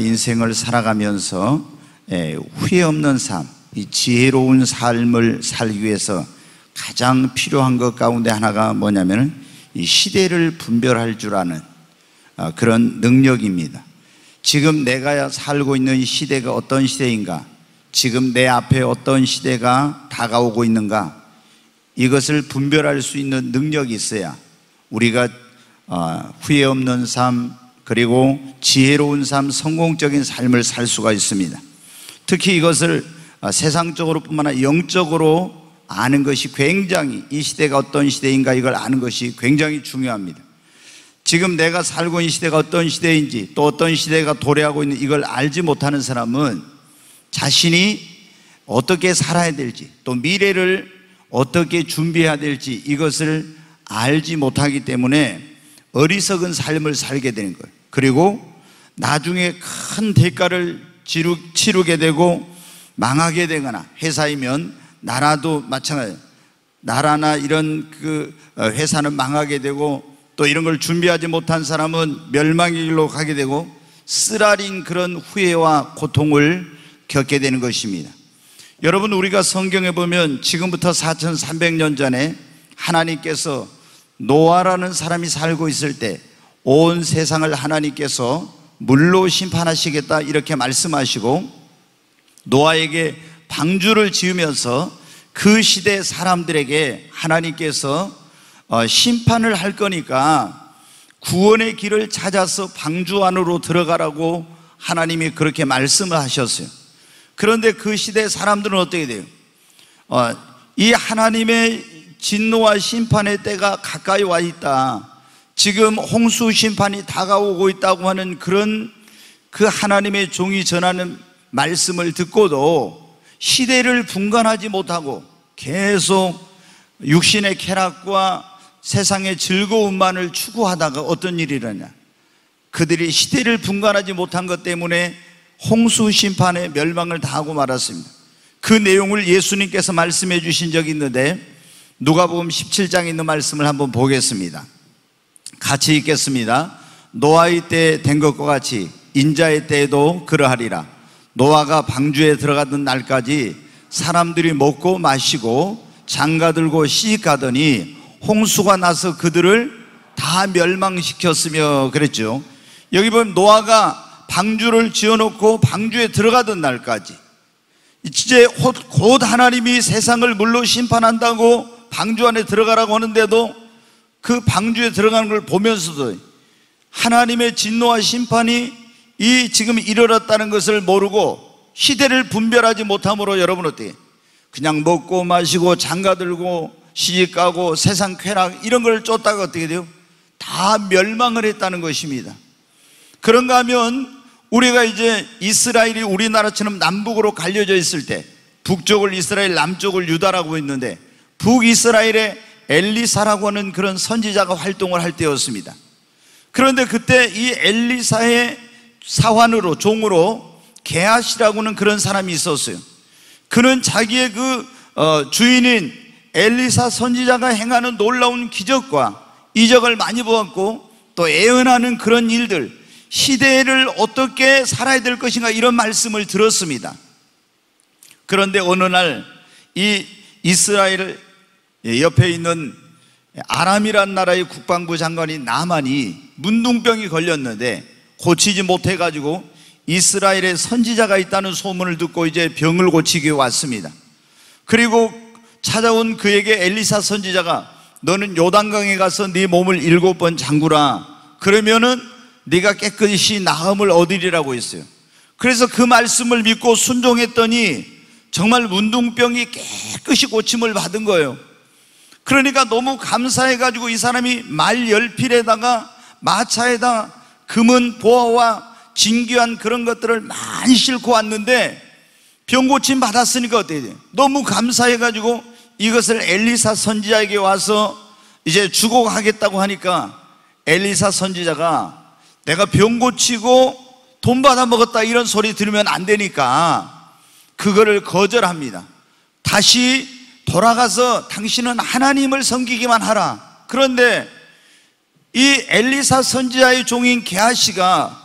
인생을 살아가면서 후회 없는 삶, 이 지혜로운 삶을 살기 위해서 가장 필요한 것 가운데 하나가 뭐냐면 이 시대를 분별할 줄 아는 그런 능력입니다. 지금 내가 살고 있는 이 시대가 어떤 시대인가, 지금 내 앞에 어떤 시대가 다가오고 있는가, 이것을 분별할 수 있는 능력이 있어야 우리가 후회 없는 삶, 그리고 지혜로운 삶, 성공적인 삶을 살 수가 있습니다. 특히 이것을 세상적으로 뿐만 아니라 영적으로 아는 것이 굉장히, 이 시대가 어떤 시대인가 이걸 아는 것이 굉장히 중요합니다. 지금 내가 살고 있는 시대가 어떤 시대인지, 또 어떤 시대가 도래하고 있는 이걸 알지 못하는 사람은 자신이 어떻게 살아야 될지, 또 미래를 어떻게 준비해야 될지 이것을 알지 못하기 때문에 어리석은 삶을 살게 되는 거예요. 그리고 나중에 큰 대가를 치르게 되고 망하게 되거나, 회사이면 나라도 마찬가지예요. 나라나 이런 회사는 망하게 되고, 또 이런 걸 준비하지 못한 사람은 멸망의 길로 가게 되고 쓰라린 그런 후회와 고통을 겪게 되는 것입니다. 여러분, 우리가 성경에 보면 지금부터 4300년 전에 하나님께서 노아라는 사람이 살고 있을 때 온 세상을 하나님께서 물로 심판하시겠다 이렇게 말씀하시고, 노아에게 방주를 지으면서 그 시대 사람들에게 하나님께서 심판을 할 거니까 구원의 길을 찾아서 방주 안으로 들어가라고 하나님이 그렇게 말씀을 하셨어요. 그런데 그 시대 사람들은 어떻게 돼요? 이 하나님의 진노와 심판의 때가 가까이 와 있다, 지금 홍수 심판이 다가오고 있다고 하는 그런 그 하나님의 종이 전하는 말씀을 듣고도 시대를 분간하지 못하고 계속 육신의 쾌락과 세상의 즐거움만을 추구하다가 어떤 일이 일어나냐, 그들이 시대를 분간하지 못한 것 때문에 홍수 심판의 멸망을 당하고 말았습니다. 그 내용을 예수님께서 말씀해 주신 적이 있는데, 누가복음 17장에 있는 말씀을 한번 보겠습니다. 같이 읽겠습니다. 노아의 때 된 것과 같이 인자의 때에도 그러하리라. 노아가 방주에 들어가던 날까지 사람들이 먹고 마시고 장가들고 시집가더니 홍수가 나서 그들을 다 멸망시켰으며 그랬죠. 여기 보면 노아가 방주를 지어놓고 방주에 들어가던 날까지, 이제 곧 하나님이 세상을 물로 심판한다고 방주 안에 들어가라고 하는데도 그 방주에 들어가는 걸 보면서도 하나님의 진노와 심판이 이 지금 일어났다는 것을 모르고 시대를 분별하지 못함으로 여러분 어때요? 그냥 먹고 마시고 장가들고 시집가고 세상 쾌락 이런 걸 쫓다가 어떻게 돼요? 다 멸망을 했다는 것입니다. 그런가 하면 우리가 이제 이스라엘이 우리나라처럼 남북으로 갈려져 있을 때, 북쪽을 이스라엘, 남쪽을 유다라고 했는데 북이스라엘에 엘리사라고 하는 그런 선지자가 활동을 할 때였습니다. 그런데 그때 이 엘리사의 사환으로, 종으로 게하시라고 하는 그런 사람이 있었어요. 그는 자기의 주인인 엘리사 선지자가 행하는 놀라운 기적과 이적을 많이 보았고, 또 예언하는 그런 일들, 시대를 어떻게 살아야 될 것인가 이런 말씀을 들었습니다. 그런데 어느 날 이 이스라엘 옆에 있는 아람이란 나라의 국방부 장관이 나만이 문둥병이 걸렸는데 고치지 못해가지고 이스라엘에 선지자가 있다는 소문을 듣고 이제 병을 고치기 왔습니다. 그리고 찾아온 그에게 엘리사 선지자가 너는 요단강에 가서 네 몸을 7번 잠그라, 그러면은 네가 깨끗이 나음을 얻으리라고 했어요. 그래서 그 말씀을 믿고 순종했더니 정말 문둥병이 깨끗이 고침을 받은 거예요. 그러니까 너무 감사해가지고 이 사람이 말 10필에다가 마차에다 금은 보화와 진귀한 그런 것들을 많이 싣고 왔는데 병 고침 받았으니까 어떻게 돼요? 너무 감사해가지고 이것을 엘리사 선지자에게 와서 이제 주고 가겠다고 하니까 엘리사 선지자가 내가 병 고치고 돈 받아 먹었다 이런 소리 들으면 안 되니까 그거를 거절합니다. 다시 돌아가서 당신은 하나님을 섬기기만 하라. 그런데 이 엘리사 선지자의 종인 게하시가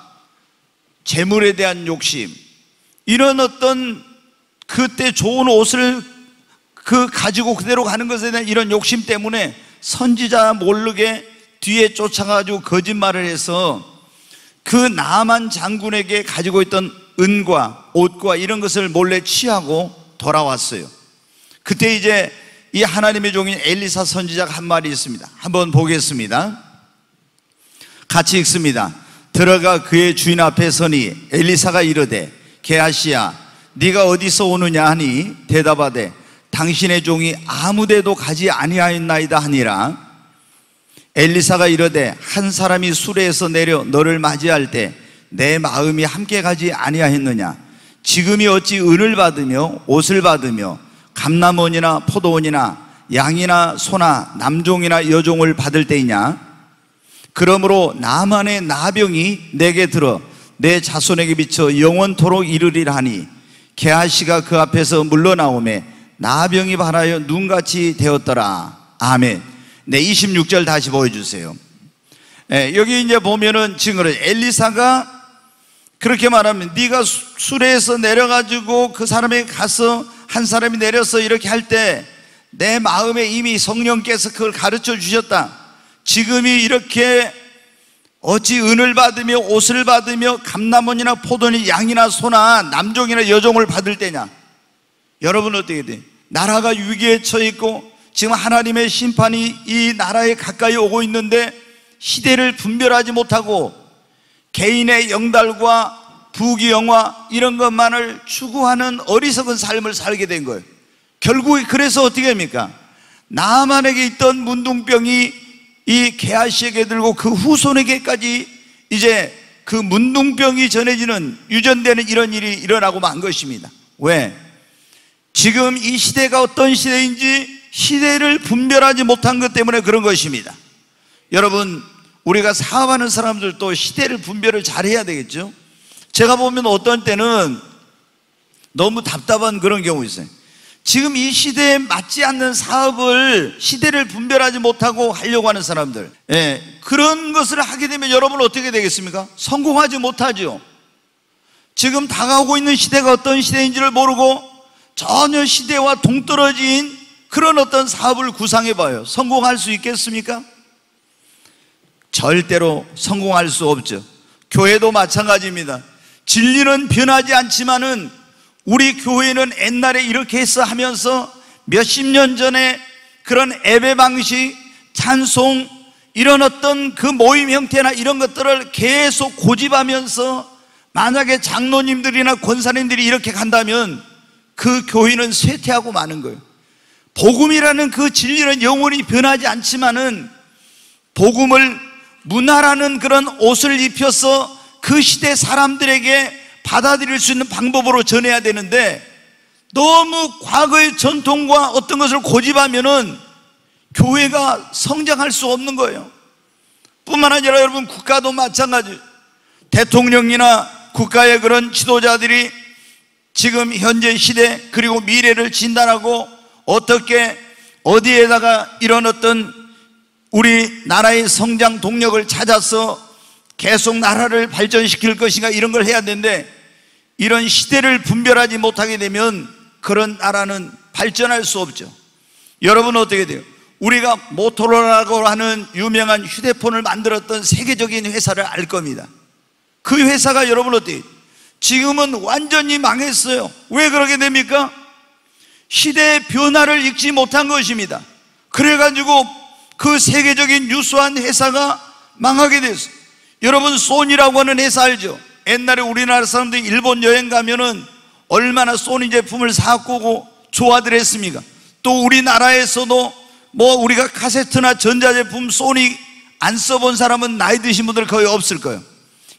재물에 대한 욕심, 이런 어떤 그때 좋은 옷을 가지고 그대로 가는 것에 대한 이런 욕심 때문에 선지자 모르게 뒤에 쫓아가지고 거짓말을 해서 그 나만 장군에게 가지고 있던 은과 옷과 이런 것을 몰래 취하고 돌아왔어요. 그때 이제 이 하나님의 종인 엘리사 선지자가 한 말이 있습니다. 한번 보겠습니다. 같이 읽습니다. 들어가 그의 주인 앞에 서니 엘리사가 이르되 게하시야 네가 어디서 오느냐 하니 대답하되 당신의 종이 아무데도 가지 아니하였나이다 하니라. 엘리사가 이르되 한 사람이 수레에서 내려 너를 맞이할 때 내 마음이 함께 가지 아니하였느냐. 지금이 어찌 은을 받으며 옷을 받으며 감람원이나 포도원이나 양이나 소나 남종이나 여종을 받을 때이냐. 그러므로 나만의 나병이 내게 들어 내 자손에게 비쳐 영원토록 이르리라 하니 게하시가 그 앞에서 물러나오매 나병이 발하여 눈같이 되었더라. 아멘. 네, 26절 다시 보여주세요. 여기 이제 보면은 지금 엘리사가 그렇게 말하면 네가 수레에서 내려가지고 그 사람에게 가서 한 사람이 내려서 이렇게 할 때 내 마음에 이미 성령께서 그걸 가르쳐 주셨다. 지금이 이렇게 어찌 은을 받으며 옷을 받으며 감람원이나 포도니 양이나 소나 남종이나 여종을 받을 때냐. 여러분 어떻게 돼? 나라가 위기에 처해 있고 지금 하나님의 심판이 이 나라에 가까이 오고 있는데 시대를 분별하지 못하고 개인의 영달과 부귀영화 이런 것만을 추구하는 어리석은 삶을 살게 된 거예요. 결국에 그래서 어떻게 합니까? 나만에게 있던 문둥병이 이 게하시에게 들고 그 후손에게까지 이제 그 문둥병이 전해지는 유전되는 이런 일이 일어나고 만 것입니다. 왜? 지금 이 시대가 어떤 시대인지 시대를 분별하지 못한 것 때문에 그런 것입니다. 여러분, 우리가 사업하는 사람들도 시대를 분별을 잘해야 되겠죠. 제가 보면 어떤 때는 너무 답답한 그런 경우 있어요. 지금 이 시대에 맞지 않는 사업을 시대를 분별하지 못하고 하려고 하는 사람들, 그런 것을 하게 되면 여러분 어떻게 되겠습니까? 성공하지 못하죠. 지금 다가오고 있는 시대가 어떤 시대인지를 모르고 전혀 시대와 동떨어진 그런 어떤 사업을 구상해 봐요. 성공할 수 있겠습니까? 절대로 성공할 수 없죠. 교회도 마찬가지입니다. 진리는 변하지 않지만은 우리 교회는 옛날에 이렇게 해서 하면서 몇십 년 전에 그런 예배 방식, 찬송 이런 어떤 그 모임 형태나 이런 것들을 계속 고집하면서 만약에 장로님들이나 권사님들이 이렇게 간다면 그 교회는 쇠퇴하고 마는 거예요. 복음이라는 그 진리는 영원히 변하지 않지만은 복음을 문화라는 그런 옷을 입혀서 그 시대 사람들에게 받아들일 수 있는 방법으로 전해야 되는데 너무 과거의 전통과 어떤 것을 고집하면은 교회가 성장할 수 없는 거예요. 뿐만 아니라 여러분 국가도 마찬가지. 대통령이나 국가의 그런 지도자들이 지금 현재 시대 그리고 미래를 진단하고 어떻게 어디에다가 이런 어떤 우리 나라의 성장 동력을 찾아서 계속 나라를 발전시킬 것인가 이런 걸 해야 되는데 이런 시대를 분별하지 못하게 되면 그런 나라는 발전할 수 없죠. 여러분 어떻게 돼요? 우리가 모토로라고 하는 유명한 휴대폰을 만들었던 세계적인 회사를 알 겁니다. 그 회사가 여러분 어때요? 지금은 완전히 망했어요. 왜 그러게 됩니까? 시대의 변화를 읽지 못한 것입니다. 그래가지고 그 세계적인 유수한 회사가 망하게 됐어요. 여러분 소니라고 하는 회사 알죠? 옛날에 우리나라 사람들이 일본 여행 가면은 얼마나 소니 제품을 사고 좋아들 했습니까? 또 우리나라에서도 뭐 우리가 카세트나 전자제품 소니 안 써본 사람은 나이 드신 분들 거의 없을 거예요.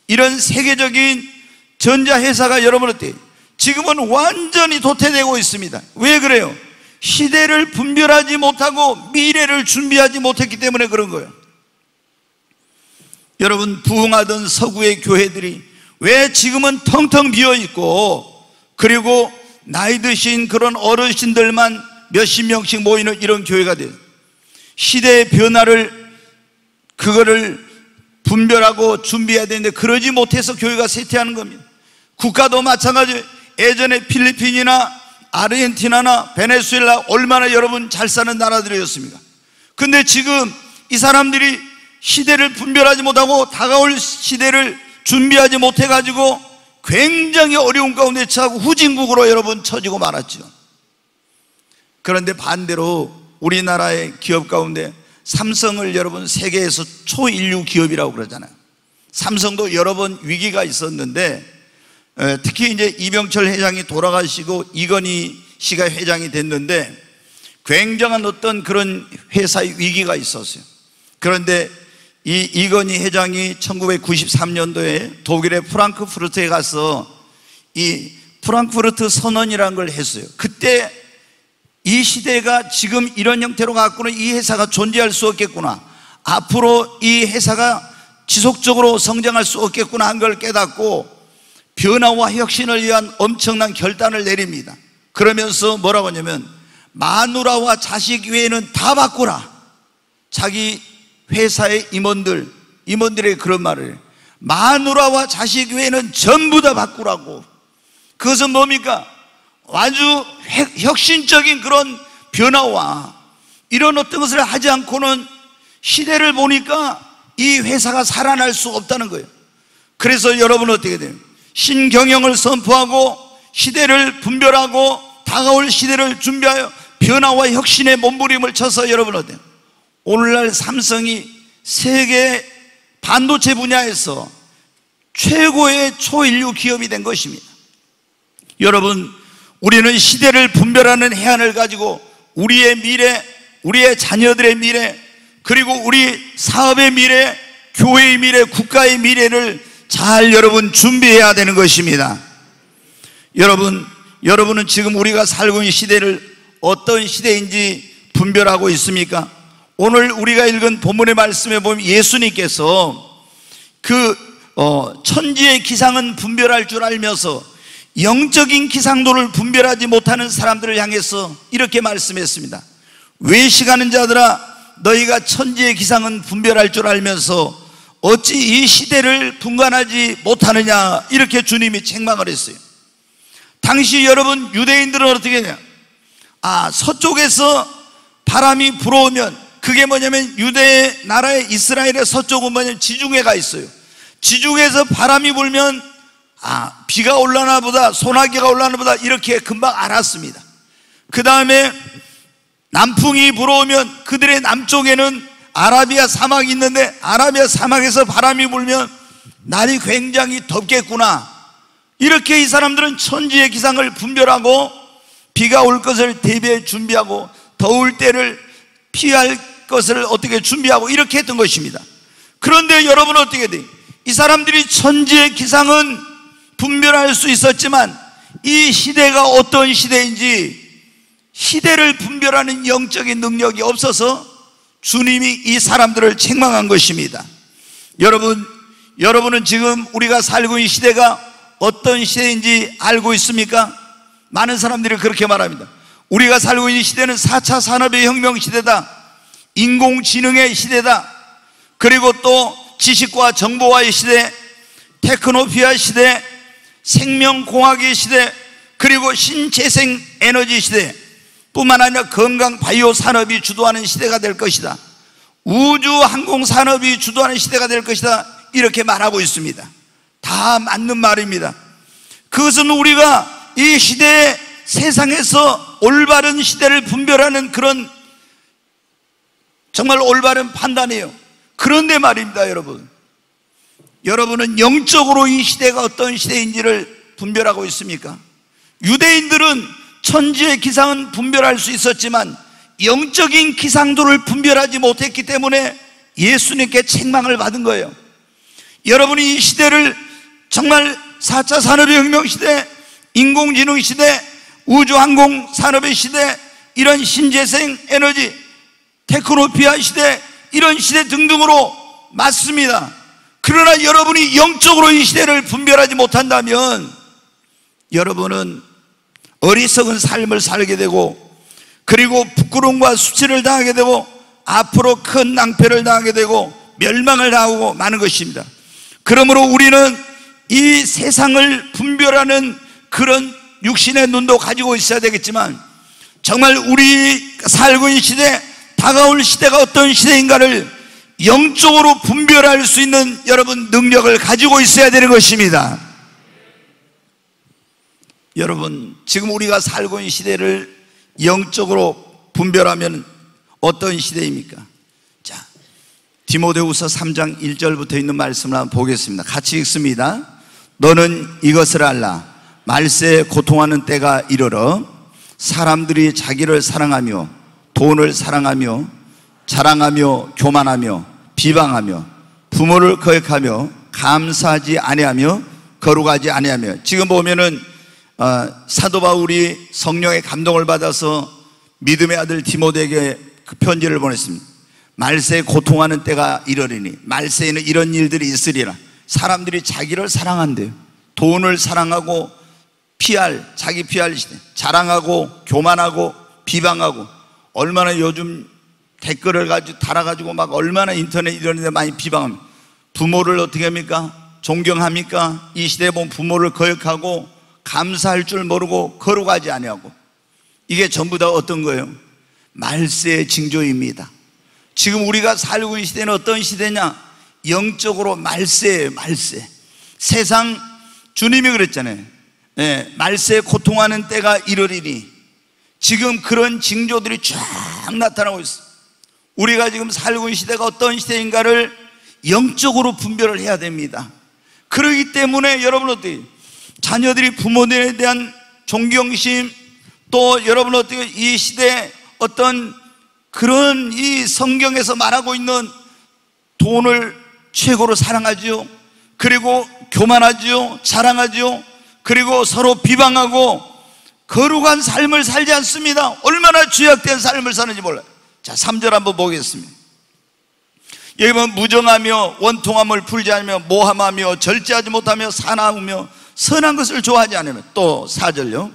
이런 세계적인 전자회사가 여러분 어때요? 지금은 완전히 도태되고 있습니다. 왜 그래요? 시대를 분별하지 못하고 미래를 준비하지 못했기 때문에 그런 거예요. 여러분 부흥하던 서구의 교회들이 왜 지금은 텅텅 비어있고 그리고 나이 드신 그런 어르신들만 몇십 명씩 모이는 이런 교회가 돼요. 시대의 변화를 그거를 분별하고 준비해야 되는데 그러지 못해서 교회가 쇠퇴하는 겁니다. 국가도 마찬가지예요. 예전에 필리핀이나 아르헨티나나 베네수엘라 얼마나 여러분 잘 사는 나라들이었습니까? 근데 지금 이 사람들이 시대를 분별하지 못하고 다가올 시대를 준비하지 못해가지고 굉장히 어려운 가운데 처하고 후진국으로 여러분 처지고 말았죠. 그런데 반대로 우리나라의 기업 가운데 삼성을 여러분 세계에서 초인류 기업이라고 그러잖아요. 삼성도 여러 번 위기가 있었는데 특히 이제 이병철 회장이 돌아가시고 이건희 씨가 회장이 됐는데 굉장한 어떤 그런 회사의 위기가 있었어요. 그런데 이 이건희 회장이 1993년도에 독일의 프랑크푸르트에 가서 이 프랑크푸르트 선언이라는 걸 했어요. 그때 이 시대가 지금 이런 형태로 갖고는 이 회사가 존재할 수 없겠구나, 앞으로 이 회사가 지속적으로 성장할 수 없겠구나 한 걸 깨닫고 변화와 혁신을 위한 엄청난 결단을 내립니다. 그러면서 뭐라고 하냐면 마누라와 자식 외에는 다 바꾸라. 자기 회사의 임원들의 그런 말을 해요. 마누라와 자식 외에는 전부 다 바꾸라고. 그것은 뭡니까? 아주 혁신적인 그런 변화와 이런 어떤 것을 하지 않고는 시대를 보니까 이 회사가 살아날 수 없다는 거예요. 그래서 여러분은 어떻게 돼요? 신경영을 선포하고 시대를 분별하고 다가올 시대를 준비하여 변화와 혁신의 몸부림을 쳐서 여러분은 어때요? 오늘날 삼성이 세계 반도체 분야에서 최고의 초인류 기업이 된 것입니다. 여러분, 우리는 시대를 분별하는 해안을 가지고 우리의 미래, 우리의 자녀들의 미래, 그리고 우리 사업의 미래, 교회의 미래, 국가의 미래를 잘 여러분 준비해야 되는 것입니다. 여러분은 지금 우리가 살고 있는 시대를 어떤 시대인지 분별하고 있습니까? 오늘 우리가 읽은 본문의 말씀에 보면 예수님께서 천지의 기상은 분별할 줄 알면서 영적인 기상도를 분별하지 못하는 사람들을 향해서 이렇게 말씀했습니다. 외식하는 자들아, 너희가 천지의 기상은 분별할 줄 알면서 어찌 이 시대를 분간하지 못하느냐, 이렇게 주님이 책망을 했어요. 당시 여러분 유대인들은 어떻게 했냐? 서쪽에서 바람이 불어오면 그게 뭐냐면 유대 나라의 이스라엘의 서쪽은 뭐냐면 지중해가 있어요. 지중해에서 바람이 불면 비가 올라나 보다, 소나기가 올라나 보다 이렇게 금방 알았습니다. 그 다음에 남풍이 불어오면 그들의 남쪽에는 아라비아 사막이 있는데 아라비아 사막에서 바람이 불면 날이 굉장히 덥겠구나, 이렇게 이 사람들은 천지의 기상을 분별하고 비가 올 것을 대비해 준비하고 더울 때를 피할 것을 어떻게 준비하고 이렇게 했던 것입니다. 그런데 여러분은 어떻게 돼요? 이 사람들이 천지의 기상은 분별할 수 있었지만 이 시대가 어떤 시대인지 시대를 분별하는 영적인 능력이 없어서 주님이 이 사람들을 책망한 것입니다. 여러분은 지금 우리가 살고 있는 시대가 어떤 시대인지 알고 있습니까? 많은 사람들이 그렇게 말합니다. 우리가 살고 있는 시대는 4차 산업의 혁명 시대다, 인공지능의 시대다, 그리고 또 지식과 정보화의 시대, 테크노피아 시대, 생명공학의 시대, 그리고 신재생 에너지 시대 뿐만 아니라 건강 바이오 산업이 주도하는 시대가 될 것이다, 우주 항공 산업이 주도하는 시대가 될 것이다, 이렇게 말하고 있습니다. 다 맞는 말입니다. 그것은 우리가 이 시대의 세상에서 올바른 시대를 분별하는 그런 정말 올바른 판단이에요. 그런데 말입니다, 여러분은 영적으로 이 시대가 어떤 시대인지를 분별하고 있습니까? 유대인들은 천지의 기상은 분별할 수 있었지만 영적인 기상도를 분별하지 못했기 때문에 예수님께 책망을 받은 거예요. 여러분이 이 시대를 정말 4차 산업혁명 시대, 인공지능 시대, 우주항공 산업의 시대, 이런 신재생 에너지, 테크노피아 시대, 이런 시대 등등으로 맞습니다. 그러나 여러분이 영적으로 이 시대를 분별하지 못한다면 여러분은 어리석은 삶을 살게 되고, 그리고 부끄러움과 수치를 당하게 되고, 앞으로 큰 낭패를 당하게 되고 멸망을 당하고 마는 것입니다. 그러므로 우리는 이 세상을 분별하는 그런 육신의 눈도 가지고 있어야 되겠지만, 정말 우리 살고 있는 시대, 다가올 시대가 어떤 시대인가를 영적으로 분별할 수 있는 여러분 능력을 가지고 있어야 되는 것입니다. 여러분, 지금 우리가 살고 있는 시대를 영적으로 분별하면 어떤 시대입니까? 자, 디모데후서 3장 1절부터 있는 말씀을 한번 보겠습니다. 같이 읽습니다. 너는 이것을 알라. 말세에 고통하는 때가 이르러 사람들이 자기를 사랑하며 돈을 사랑하며 자랑하며 교만하며 비방하며 부모를 거역하며 감사하지 아니하며 거룩하지 아니하며. 지금 보면은 사도 바울이 성령의 감동을 받아서 믿음의 아들 디모데에게 그 편지를 보냈습니다. 말세에 고통하는 때가 이르리니, 말세에는 이런 일들이 있으리라. 사람들이 자기를 사랑한대요. 돈을 사랑하고 자기 피할 시대, 자랑하고 교만하고 비방하고. 얼마나 요즘 댓글을 가지고 달아가지고 막 얼마나 인터넷 이런 데 많이 비방합니다. 부모를 어떻게 합니까? 존경합니까? 이 시대에 보면 부모를 거역하고 감사할 줄 모르고 거룩하지 아니하고. 이게 전부 다 어떤 거예요? 말세의 징조입니다. 지금 우리가 살고 있는 시대는 어떤 시대냐? 영적으로 말세예요. 말세. 세상, 주님이 그랬잖아요. 말세에 고통하는 때가 이르리니. 지금 그런 징조들이 쫙 나타나고 있어요. 우리가 지금 살고 있는 시대가 어떤 시대인가를 영적으로 분별을 해야 됩니다. 그렇기 때문에 여러분 어떻게, 자녀들이 부모님에 대한 존경심, 또 여러분 어떻게 이 시대에 어떤 그런 이 성경에서 말하고 있는 돈을 최고로 사랑하지요. 그리고 교만하지요. 자랑하지요. 그리고 서로 비방하고 거룩한 삶을 살지 않습니다. 얼마나 죄악된 삶을 사는지 몰라요. 자, 3절 한번 보겠습니다. 여기 보면 무정하며 원통함을 풀지 않으며 모함하며 절제하지 못하며 사나우며 선한 것을 좋아하지 않으며. 또 4절요.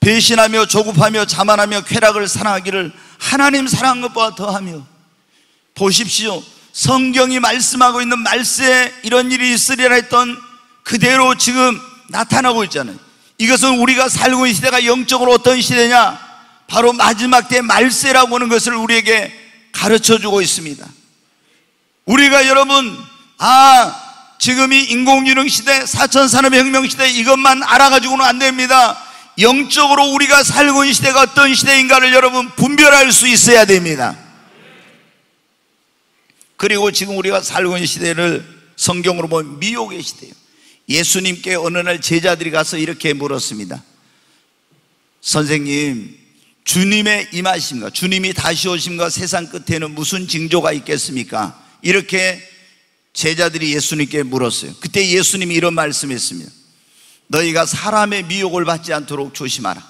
배신하며 조급하며 자만하며 쾌락을 사랑하기를 하나님 사랑한 것보다 더하며. 보십시오. 성경이 말씀하고 있는 말세에 이런 일이 있으리라 했던 그대로 지금 나타나고 있잖아요. 이것은 우리가 살고 있는 시대가 영적으로 어떤 시대냐? 바로 마지막 때 말세라고 하는 것을 우리에게 가르쳐주고 있습니다. 우리가 여러분, 지금이 인공지능 시대, 4차 산업혁명 시대, 이것만 알아가지고는 안 됩니다. 영적으로 우리가 살고 있는 시대가 어떤 시대인가를 여러분 분별할 수 있어야 됩니다. 그리고 지금 우리가 살고 있는 시대를 성경으로 보면 미혹의 시대예요. 예수님께 어느 날 제자들이 가서 이렇게 물었습니다. 선생님, 주님의 임하심과 주님이 다시 오심과 세상 끝에는 무슨 징조가 있겠습니까? 이렇게 제자들이 예수님께 물었어요. 그때 예수님이 이런 말씀했습니다. 너희가 사람의 미혹을 받지 않도록 조심하라.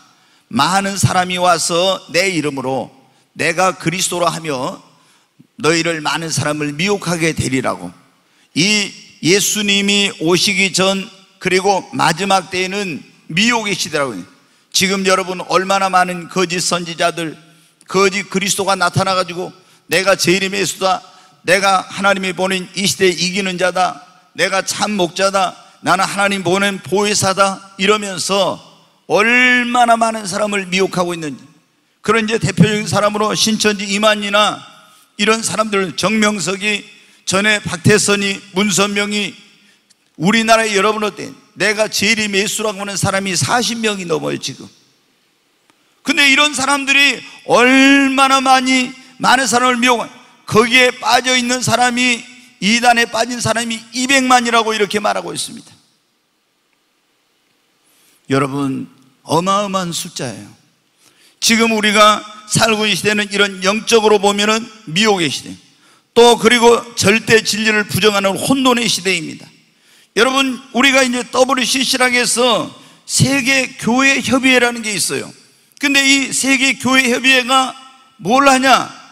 많은 사람이 와서 내 이름으로 내가 그리스도라 하며 너희를 많은 사람을 미혹하게 되리라고. 이 예수님이 오시기 전, 그리고 마지막 때에는 미혹의 시대라고 해요. 지금 여러분 얼마나 많은 거짓 선지자들, 거짓 그리스도가 나타나가지고 내가 제일의 예수다, 내가 하나님이 보낸 이 시대에 이기는 자다, 내가 참 목자다, 나는 하나님 보낸 보혜사다, 이러면서 얼마나 많은 사람을 미혹하고 있는지. 그런 이제 대표적인 사람으로 신천지 이만희나 이런 사람들, 정명석이, 전에 박태선이, 문선명이, 우리나라에 여러분 어때? 내가 제일의 예수라고 하는 사람이 40명이 넘어요 지금. 근데 이런 사람들이 얼마나 많은 사람을 미혹한, 거기에 빠져 있는 사람이, 이단에 빠진 사람이 200만이라고 이렇게 말하고 있습니다. 여러분, 어마어마한 숫자예요. 지금 우리가 살고 있는 시대는 이런 영적으로 보면은 미혹의 시대, 또 그리고 절대 진리를 부정하는 혼돈의 시대입니다. 여러분, 우리가 이제 WCC라고 해서 세계교회협의회라는 게 있어요. 근데 이 세계교회협의회가 뭘 하냐?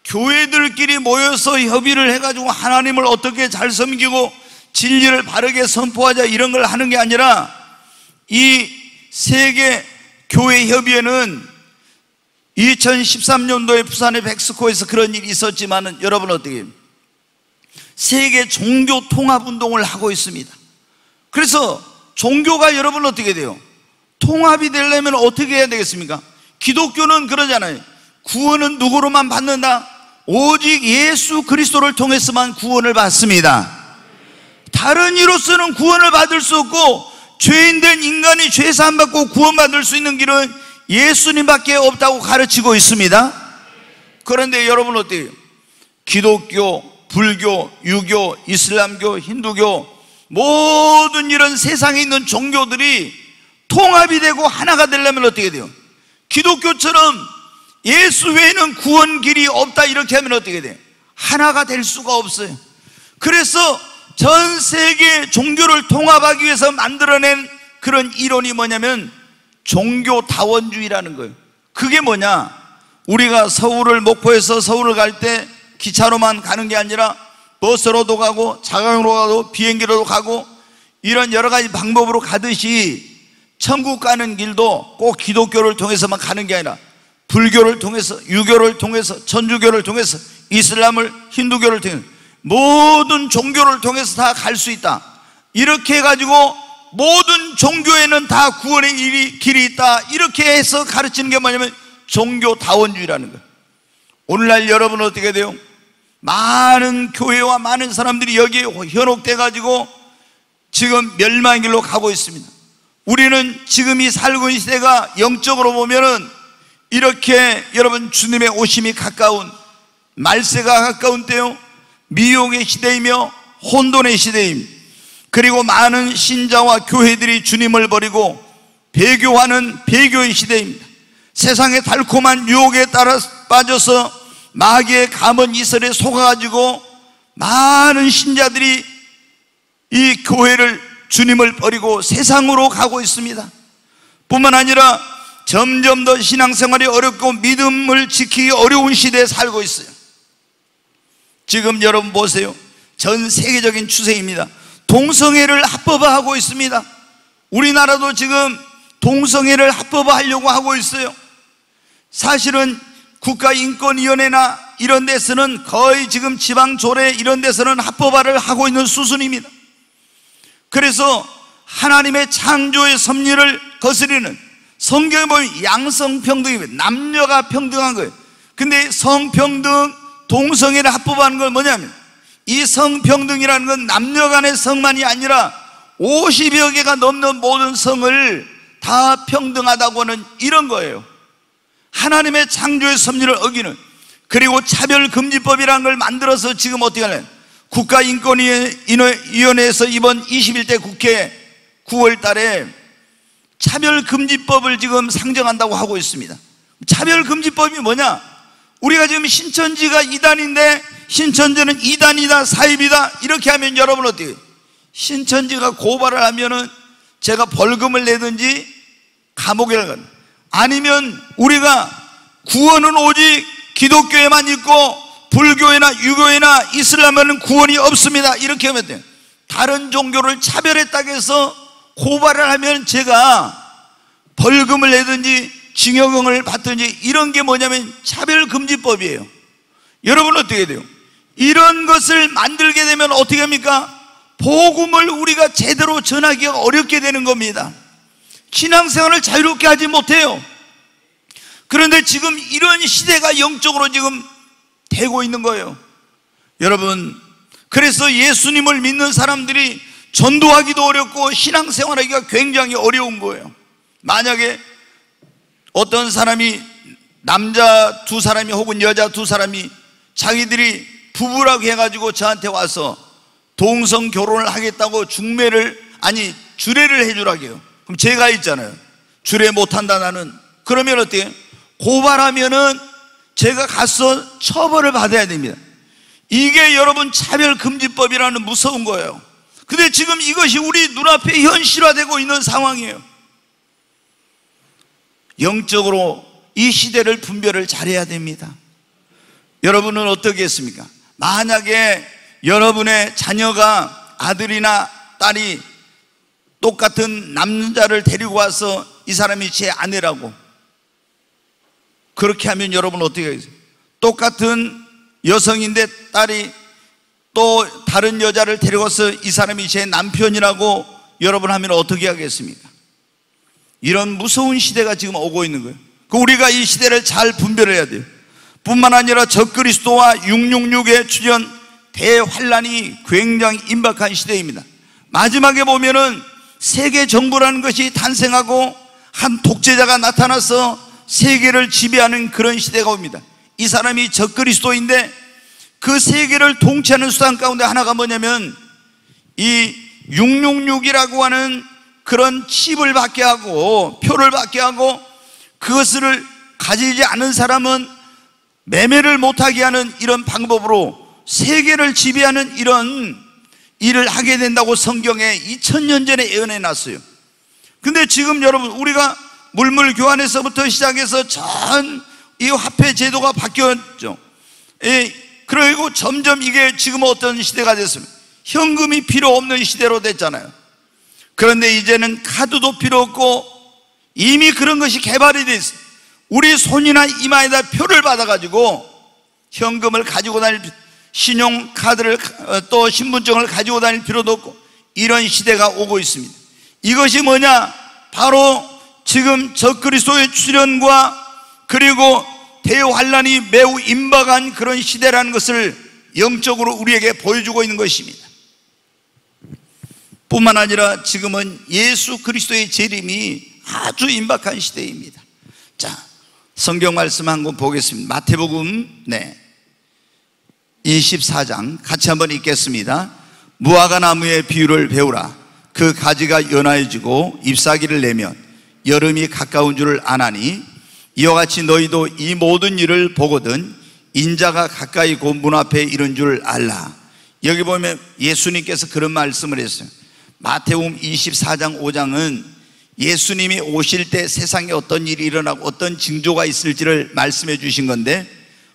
교회들끼리 모여서 협의를 해가지고 하나님을 어떻게 잘 섬기고 진리를 바르게 선포하자, 이런 걸 하는 게 아니라, 이 세계교회협의회는 2013년도에 부산의 백스코에서 그런 일이 있었지만은, 여러분 어떻게 해요? 세계 종교 통합 운동을 하고 있습니다. 그래서 종교가 여러분 어떻게 돼요? 통합이 되려면 어떻게 해야 되겠습니까? 기독교는 그러잖아요. 구원은 누구로만 받는다? 오직 예수 그리스도를 통해서만 구원을 받습니다. 다른 이로서는 구원을 받을 수 없고, 죄인된 인간이 죄 사함 받고 구원받을 수 있는 길은 예수님밖에 없다고 가르치고 있습니다. 그런데 여러분 어때요? 기독교, 불교, 유교, 이슬람교, 힌두교, 모든 이런 세상에 있는 종교들이 통합이 되고 하나가 되려면 어떻게 돼요? 기독교처럼 예수 외에는 구원 길이 없다 이렇게 하면 어떻게 돼요? 하나가 될 수가 없어요. 그래서 전 세계 종교를 통합하기 위해서 만들어낸 그런 이론이 뭐냐면 종교다원주의라는 거예요. 그게 뭐냐? 우리가 서울을, 목포에서 서울을 갈 때 기차로만 가는 게 아니라 버스로도 가고 자강으로 가고 비행기로도 가고 이런 여러 가지 방법으로 가듯이 천국 가는 길도 꼭 기독교를 통해서만 가는 게 아니라 불교를 통해서, 유교를 통해서, 천주교를 통해서, 이슬람을, 힌두교를 통해서 모든 종교를 통해서 다 갈 수 있다. 이렇게 해가지고 모든 종교에는 다 구원의 길이 있다. 이렇게 해서 가르치는 게 뭐냐면 종교다원주의라는 거예요. 오늘날 여러분은 어떻게 돼요? 많은 교회와 많은 사람들이 여기에 현혹돼 가지고 지금 멸망의 길로 가고 있습니다. 우리는 지금 이 살고 있는 시대가 영적으로 보면은 이렇게 여러분 주님의 오심이 가까운, 말세가 가까운 때요, 미혹의 시대이며 혼돈의 시대입니다. 그리고 많은 신자와 교회들이 주님을 버리고 배교하는 배교의 시대입니다. 세상의 달콤한 유혹에 따라 빠져서 마귀의 감언 이설에 속아가지고 많은 신자들이 이 교회를, 주님을 버리고 세상으로 가고 있습니다. 뿐만 아니라 점점 더 신앙생활이 어렵고 믿음을 지키기 어려운 시대에 살고 있어요. 지금 여러분 보세요. 전 세계적인 추세입니다. 동성애를 합법화하고 있습니다. 우리나라도 지금 동성애를 합법화하려고 하고 있어요. 사실은 국가인권위원회나 이런 데서는 거의 지금 지방조례 이런 데서는 합법화를 하고 있는 수준입니다. 그래서 하나님의 창조의 섭리를 거스르는, 성경에 보면 양성평등입니다. 남녀가 평등한 거예요. 근데 성평등, 동성애를 합법화하는 건 뭐냐면, 이 성평등이라는 건 남녀 간의 성만이 아니라 50여 개가 넘는 모든 성을 다 평등하다고 하는 이런 거예요. 하나님의 창조의 섭리를 어기는, 그리고 차별금지법이라는 걸 만들어서 지금 어떻게 하냐면 국가인권위원회에서 이번 21대 국회 9월 달에 차별금지법을 지금 상정한다고 하고 있습니다. 차별금지법이 뭐냐? 우리가 지금 신천지가 이단인데 신천지는 이단이다, 사입이다 이렇게 하면 여러분 어떻게 해요? 신천지가 고발을 하면은 제가 벌금을 내든지 감옥에 가는, 아니면 우리가 구원은 오직 기독교에만 있고 불교에나 유교에나 이슬람에는 구원이 없습니다 이렇게 하면 돼요. 다른 종교를 차별했다고 해서 고발을 하면 제가 벌금을 내든지 징역형을 받든지 이런 게 뭐냐면 차별금지법이에요. 여러분 어떻게 돼요? 이런 것을 만들게 되면 어떻게 합니까? 복음을 우리가 제대로 전하기가 어렵게 되는 겁니다. 신앙생활을 자유롭게 하지 못해요. 그런데 지금 이런 시대가 영적으로 지금 되고 있는 거예요. 여러분, 그래서 예수님을 믿는 사람들이 전도하기도 어렵고 신앙생활하기가 굉장히 어려운 거예요. 만약에 어떤 사람이, 남자 두 사람이 혹은 여자 두 사람이 자기들이 부부라고 해가지고 저한테 와서 동성 결혼을 하겠다고 주례를 해주라고 해요. 그럼 제가 있잖아요. 주례 못한다 나는. 그러면 어때요? 고발하면은 제가 가서 처벌을 받아야 됩니다. 이게 여러분 차별금지법이라는 무서운 거예요. 근데 지금 이것이 우리 눈앞에 현실화되고 있는 상황이에요. 영적으로 이 시대를 분별을 잘해야 됩니다. 여러분은 어떻겠습니까? 만약에 여러분의 자녀가, 아들이나 딸이 똑같은 남자를 데리고 와서 이 사람이 제 아내라고 그렇게 하면 여러분 어떻게 하겠어요? 똑같은 여성인데 딸이 또 다른 여자를 데려가서 이 사람이 제 남편이라고 여러분 하면 어떻게 하겠습니까? 이런 무서운 시대가 지금 오고 있는 거예요. 우리가 이 시대를 잘 분별해야 돼요. 뿐만 아니라 적그리스도와 666의 출현 대환란이 굉장히 임박한 시대입니다. 마지막에 보면은 세계 정부라는 것이 탄생하고 한 독재자가 나타나서 세계를 지배하는 그런 시대가 옵니다. 이 사람이 적그리스도인데 그 세계를 통치하는 수단 가운데 하나가 뭐냐면 이 666이라고 하는 그런 칩을 받게 하고 표를 받게 하고 그것을 가지지 않은 사람은 매매를 못하게 하는 이런 방법으로 세계를 지배하는 이런 일을 하게 된다고 성경에 2000년 전에 예언해 놨어요. 근데 지금 여러분 우리가 물물 교환에서부터 시작해서 전 이 화폐 제도가 바뀌었죠. 그리고 점점 이게 지금 어떤 시대가 됐습니다. 현금이 필요 없는 시대로 됐잖아요. 그런데 이제는 카드도 필요 없고 이미 그런 것이 개발이 돼 있어요. 우리 손이나 이마에다 표를 받아가지고 현금을 가지고 다닐 신용카드를 또 신분증을 가지고 다닐 필요도 없고 이런 시대가 오고 있습니다. 이것이 뭐냐? 바로 지금 적그리스도의 출현과 그리고 대환란이 매우 임박한 그런 시대라는 것을 영적으로 우리에게 보여주고 있는 것입니다. 뿐만 아니라 지금은 예수 그리스도의 재림이 아주 임박한 시대입니다. 자, 성경 말씀 한번 보겠습니다. 마태복음 24장 같이 한번 읽겠습니다. 무화과 나무의 비유를 배우라. 그 가지가 연하여지고 잎사귀를 내면 여름이 가까운 줄을 아나니 이와 같이 너희도 이 모든 일을 보거든 인자가 가까이 곧 문 앞에 이른 줄 알라. 여기 보면 예수님께서 그런 말씀을 했어요. 마태복음 24장 5장은 예수님이 오실 때 세상에 어떤 일이 일어나고 어떤 징조가 있을지를 말씀해 주신 건데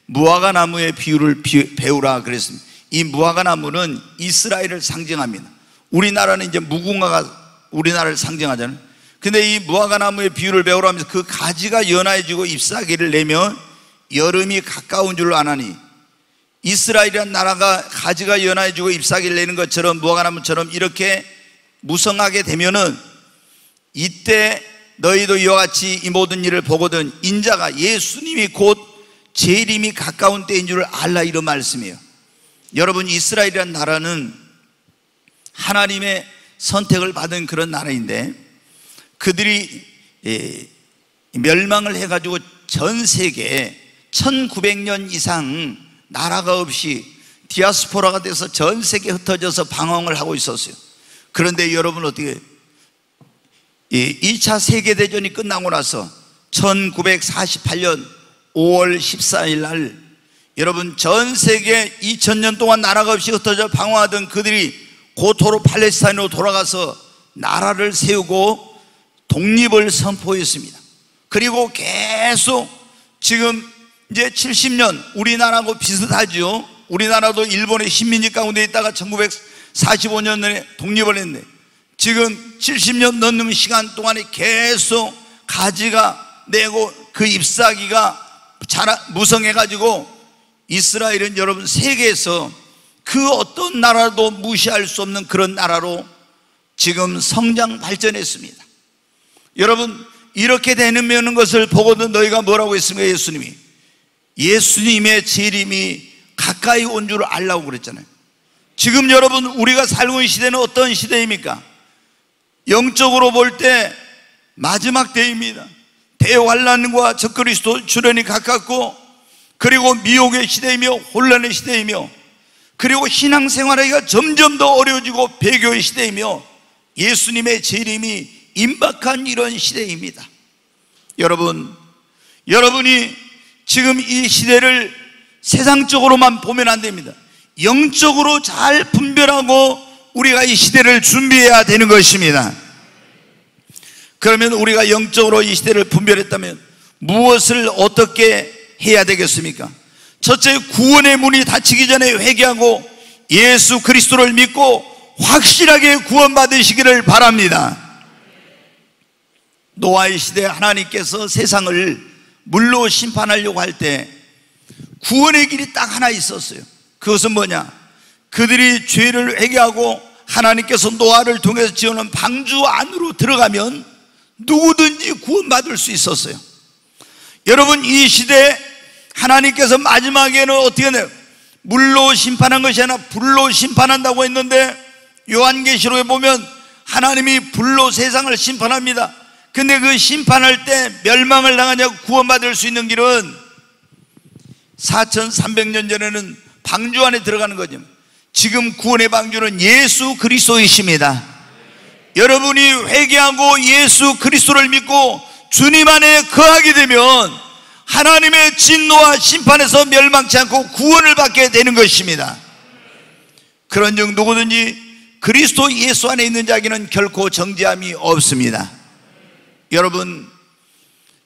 무화과 나무의 비유를 배우라 그랬습니다. 이 무화과 나무는 이스라엘을 상징합니다. 우리나라는 이제 무궁화가 우리나라를 상징하잖아요. 근데 이 무화과 나무의 비유를 배우라 하면서 그 가지가 연하여지고 잎사귀를 내면 여름이 가까운 줄 아나니, 이스라엘이란 나라가 가지가 연하여지고 잎사귀를 내는 것처럼 무화과 나무처럼 이렇게 무성하게 되면은 이때 너희도 이와 같이 이 모든 일을 보거든 인자가 예수님이 곧 재림이 가까운 때인 줄 알라, 이런 말씀이에요. 여러분, 이스라엘이란 나라는 하나님의 선택을 받은 그런 나라인데 그들이 멸망을 해가지고 전 세계에 1900년 이상 나라가 없이 디아스포라가 돼서 전 세계에 흩어져서 방황을 하고 있었어요. 그런데 여러분, 어떻게 2차 세계대전이 끝나고 나서 1948년 5월 14일 날 여러분, 전 세계 2000년 동안 나라가 없이 흩어져 방황하던 그들이 고토로 팔레스타인으로 돌아가서 나라를 세우고 독립을 선포했습니다. 그리고 계속 지금 이제 70년, 우리나라하고 비슷하죠. 우리나라도 일본의 식민지 가운데 있다가 1945년에 독립을 했는데 지금 70년 넘는 시간 동안에 계속 가지가 내고 그 잎사귀가 무성해가지고 이스라엘은 여러분 세계에서 그 어떤 나라도 무시할 수 없는 그런 나라로 지금 성장 발전했습니다. 여러분, 이렇게 되는 것을 보고도 너희가 뭐라고 했습니까? 예수님의 재림이 가까이 온 줄 알라고 그랬잖아요. 지금 여러분, 우리가 살고 있는 시대는 어떤 시대입니까? 영적으로 볼 때 마지막 때입니다. 대환란과 적그리스도 출현이 가깝고, 그리고 미혹의 시대이며 혼란의 시대이며, 그리고 신앙생활하기가 점점 더 어려워지고 배교의 시대이며 예수님의 재림이 임박한 이런 시대입니다. 여러분이 지금 이 시대를 세상적으로만 보면 안 됩니다. 영적으로 잘 분별하고 우리가 이 시대를 준비해야 되는 것입니다. 그러면 우리가 영적으로 이 시대를 분별했다면 무엇을 어떻게 해야 되겠습니까? 첫째, 구원의 문이 닫히기 전에 회개하고 예수 그리스도를 믿고 확실하게 구원받으시기를 바랍니다. 노아의 시대에 하나님께서 세상을 물로 심판하려고 할 때 구원의 길이 딱 하나 있었어요. 그것은 뭐냐? 그들이 죄를 회개하고 하나님께서 노아를 통해서 지어놓은 방주 안으로 들어가면 누구든지 구원받을 수 있었어요. 여러분, 이 시대에 하나님께서 마지막에는 어떻게 해요? 물로 심판한 것이 아니라 불로 심판한다고 했는데, 요한계시록에 보면 하나님이 불로 세상을 심판합니다. 근데 그 심판할 때 멸망을 당하냐고 구원받을 수 있는 길은 4300년 전에는 방주 안에 들어가는 거죠. 지금 구원의 방주는 예수 그리스도이십니다. 여러분이 회개하고 예수 그리스도를 믿고 주님 안에 거하게 되면 하나님의 진노와 심판에서 멸망치 않고 구원을 받게 되는 것입니다. 그런즉 누구든지 그리스도 예수 안에 있는 자에게는 결코 정죄함이 없습니다.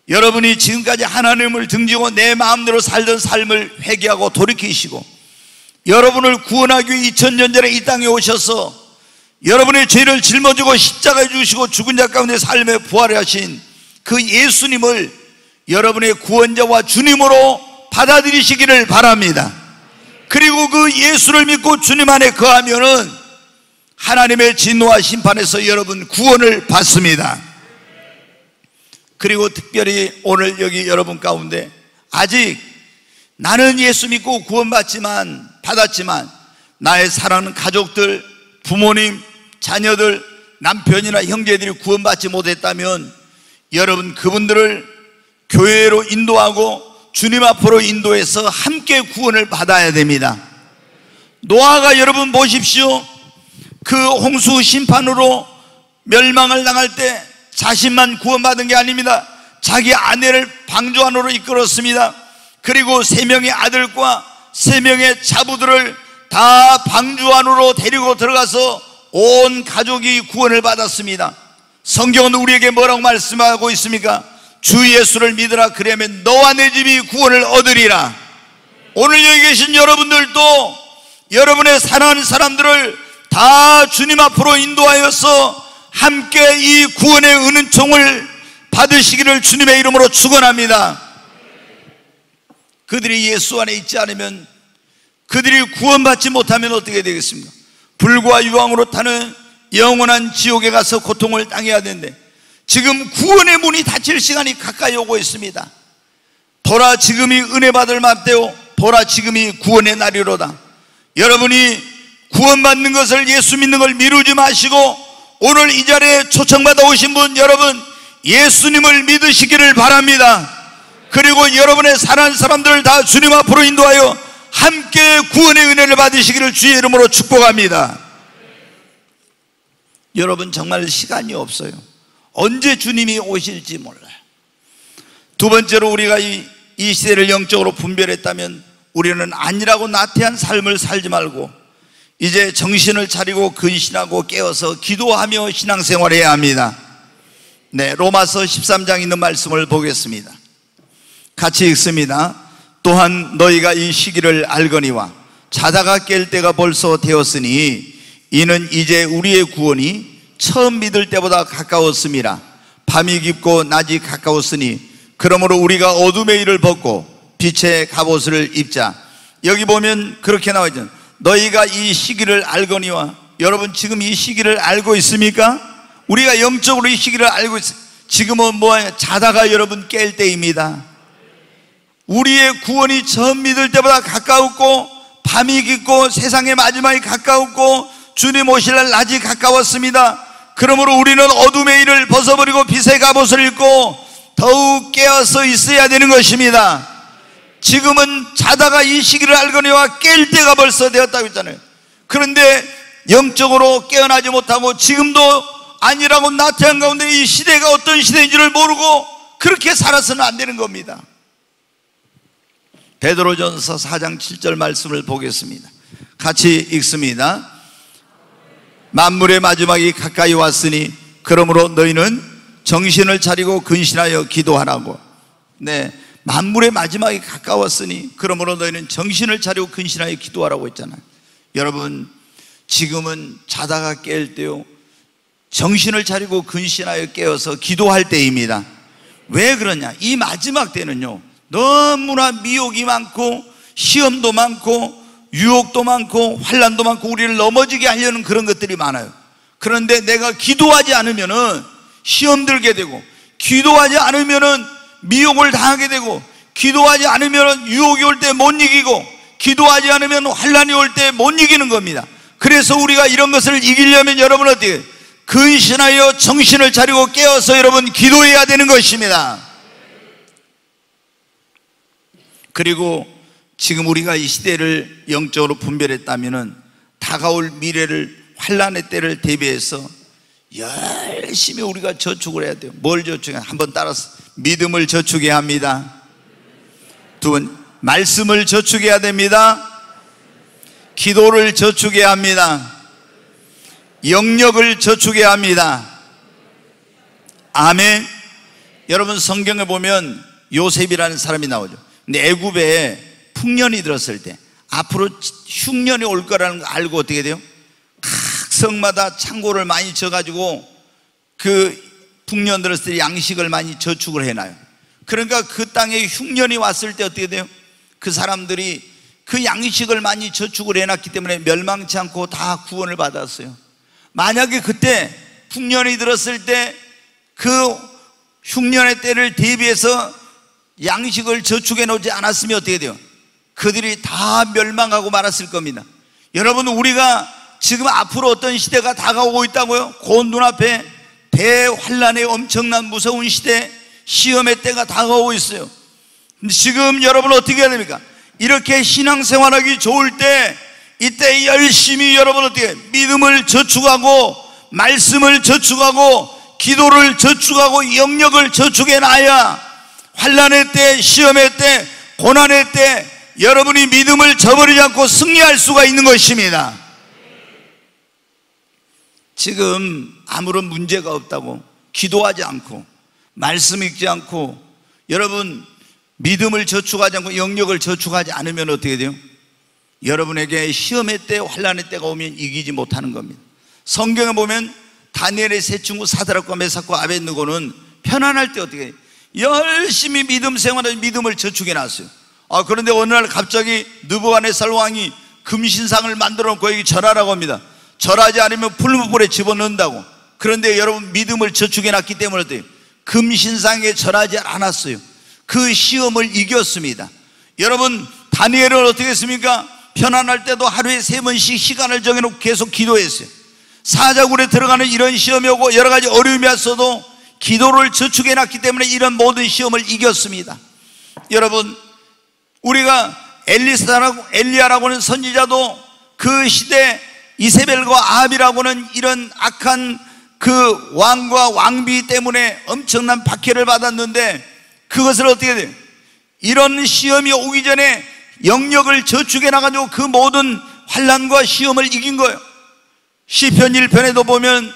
여러분이 지금까지 하나님을 등지고 내 마음대로 살던 삶을 회개하고 돌이키시고 여러분을 구원하기 위해 2000년 전에 이 땅에 오셔서 여러분의 죄를 짊어지고 십자가에 죽으시고 죽은 자 가운데 삶에 부활하신 그 예수님을 여러분의 구원자와 주님으로 받아들이시기를 바랍니다. 그리고 그 예수를 믿고 주님 안에 거하면은 하나님의 진노와 심판에서 여러분 구원을 받습니다. 그리고 특별히 오늘 여기 여러분 가운데 아직 나는 예수 믿고 받았지만 나의 사랑하는 가족들, 부모님, 자녀들, 남편이나 형제들이 구원받지 못했다면 여러분 그분들을 교회로 인도하고 주님 앞으로 인도해서 함께 구원을 받아야 됩니다. 노아가 여러분 보십시오. 그 홍수 심판으로 멸망을 당할 때 자신만 구원받은 게 아닙니다. 자기 아내를 방주 안으로 이끌었습니다. 그리고 3명의 아들과 3명의 자부들을 다 방주 안으로 데리고 들어가서 온 가족이 구원을 받았습니다. 성경은 우리에게 뭐라고 말씀하고 있습니까? 주 예수를 믿으라, 그러면 너와 내 집이 구원을 얻으리라. 오늘 여기 계신 여러분들도 여러분의 사랑하는 사람들을 다 주님 앞으로 인도하여서 함께 이 구원의 은총을 받으시기를 주님의 이름으로 축원합니다. 그들이 예수 안에 있지 않으면, 그들이 구원받지 못하면 어떻게 되겠습니까? 불과 유황으로 타는 영원한 지옥에 가서 고통을 당해야 되는데 지금 구원의 문이 닫힐 시간이 가까이 오고 있습니다. 보라, 지금이 은혜 받을 맘때요, 보라, 지금이 구원의 날이로다. 여러분이 구원받는 것을, 예수 믿는 걸 미루지 마시고 오늘 이 자리에 초청받아 오신 분 여러분 예수님을 믿으시기를 바랍니다. 그리고 여러분의 사랑하는 사람들을 다 주님 앞으로 인도하여 함께 구원의 은혜를 받으시기를 주의 이름으로 축복합니다. 여러분 정말 시간이 없어요. 언제 주님이 오실지 몰라요. 두 번째로 우리가 이 시대를 영적으로 분별했다면 우리는 아니라고 나태한 삶을 살지 말고 이제 정신을 차리고 근신하고 깨어서 기도하며 신앙생활해야 합니다. 네, 로마서 13장 있는 말씀을 보겠습니다. 같이 읽습니다. 또한 너희가 이 시기를 알거니와 자다가 깰 때가 벌써 되었으니 이는 이제 우리의 구원이 처음 믿을 때보다 가까웠음이라. 밤이 깊고 낮이 가까웠으니 그러므로 우리가 어둠의 일을 벗고 빛의 갑옷을 입자. 여기 보면 그렇게 나와 있잖아요. 너희가 이 시기를 알거니와. 여러분 지금 이 시기를 알고 있습니까? 우리가 영적으로 이 시기를 알고 있어요. 지금은 뭐예요? 자다가 여러분 깰 때입니다. 우리의 구원이 처음 믿을 때보다 가까웠고 밤이 깊고 세상의 마지막이 가까웠고 주님 오실 날 낮이 가까웠습니다. 그러므로 우리는 어둠의 일을 벗어버리고 빛의 갑옷을 입고 더욱 깨어서 있어야 되는 것입니다. 지금은 자다가 이 시기를 알거니와 깰 때가 벌써 되었다고 했잖아요. 그런데 영적으로 깨어나지 못하고 지금도 아니라고 나태한 가운데 이 시대가 어떤 시대인지를 모르고 그렇게 살아서는 안 되는 겁니다. 베드로전서 4장 7절 말씀을 보겠습니다. 같이 읽습니다. 만물의 마지막이 가까이 왔으니 그러므로 너희는 정신을 차리고 근신하여 기도하라고. 네, 만물의 마지막이 가까웠으니 그러므로 너희는 정신을 차리고 근신하여 기도하라고 했잖아요. 여러분 지금은 자다가 깰 때요, 정신을 차리고 근신하여 깨어서 기도할 때입니다. 왜 그러냐? 이 마지막 때는요 너무나 미혹이 많고 시험도 많고 유혹도 많고 환난도 많고 우리를 넘어지게 하려는 그런 것들이 많아요. 그런데 내가 기도하지 않으면은 시험 들게 되고, 기도하지 않으면은 미혹을 당하게 되고, 기도하지 않으면은 유혹이 올 때 못 이기고, 기도하지 않으면 환난이 올 때 못 이기는 겁니다. 그래서 우리가 이런 것을 이기려면 여러분 어떻게 근신하여 정신을 차리고 깨어서 여러분 기도해야 되는 것입니다. 그리고 지금 우리가 이 시대를 영적으로 분별했다면은 다가올 미래를, 환난의 때를 대비해서 열심히 우리가 저축을 해야 돼요. 뭘 저축해야? 한번 따라서 믿음을 저축해야 합니다. 두 번, 말씀을 저축해야 됩니다. 기도를 저축해야 합니다. 영역을 저축해야 합니다. 아멘. 여러분 성경에 보면 요셉이라는 사람이 나오죠. 근데 애굽에 풍년이 들었을 때 앞으로 흉년이 올 거라는 거 알고 어떻게 돼요? 각 성마다 창고를 많이 쳐가지고 그 풍년 들었을 때 양식을 많이 저축을 해놔요. 그러니까 그 땅에 흉년이 왔을 때 어떻게 돼요? 그 사람들이 그 양식을 많이 저축을 해놨기 때문에 멸망치 않고 다 구원을 받았어요. 만약에 그때 풍년이 들었을 때 그 흉년의 때를 대비해서 양식을 저축해 놓지 않았으면 어떻게 돼요? 그들이 다 멸망하고 말았을 겁니다. 여러분, 우리가 지금 앞으로 어떤 시대가 다가오고 있다고요? 곧 눈앞에 대환란의 엄청난 무서운 시대, 시험의 때가 다가오고 있어요. 근데 지금 여러분 어떻게 해야 됩니까? 이렇게 신앙생활하기 좋을 때, 이때 열심히 여러분 어떻게 믿음을 저축하고 말씀을 저축하고 기도를 저축하고 영역을 저축해 놔야 환난의 때, 시험의 때, 고난의 때 여러분이 믿음을 저버리지 않고 승리할 수가 있는 것입니다. 지금 아무런 문제가 없다고 기도하지 않고 말씀 읽지 않고 여러분 믿음을 저축하지 않고 영역을 저축하지 않으면 어떻게 돼요? 여러분에게 시험의 때, 환난의 때가 오면 이기지 못하는 겁니다. 성경에 보면 다니엘의 세 친구 사드락과 메삭과 아벳느고는 편안할 때 어떻게 해요? 열심히 믿음 생활에 믿음을 저축해 놨어요. 그런데 어느 날 갑자기 느부갓네살 왕이 금신상을 만들어 놓고 여기 절하라고 합니다. 절하지 않으면 불무불에 집어넣는다고. 그런데 여러분 믿음을 저축해 놨기 때문에 어때요? 금신상에 절하지 않았어요. 그 시험을 이겼습니다. 여러분 다니엘은 어떻게 했습니까? 편안할 때도 하루에 3번씩 시간을 정해놓고 계속 기도했어요. 사자굴에 들어가는 이런 시험이 오고 여러 가지 어려움이 왔어도 기도를 저축해 놨기 때문에 이런 모든 시험을 이겼습니다. 여러분 우리가 엘리야라고 하는 선지자도 그 시대 이세벨과 아합이라고는 이런 악한 그 왕과 왕비 때문에 엄청난 박해를 받았는데 그것을 어떻게 돼요? 이런 시험이 오기 전에 영역을 저축해 나가지고 그 모든 환난과 시험을 이긴 거예요. 시편 1편에도 보면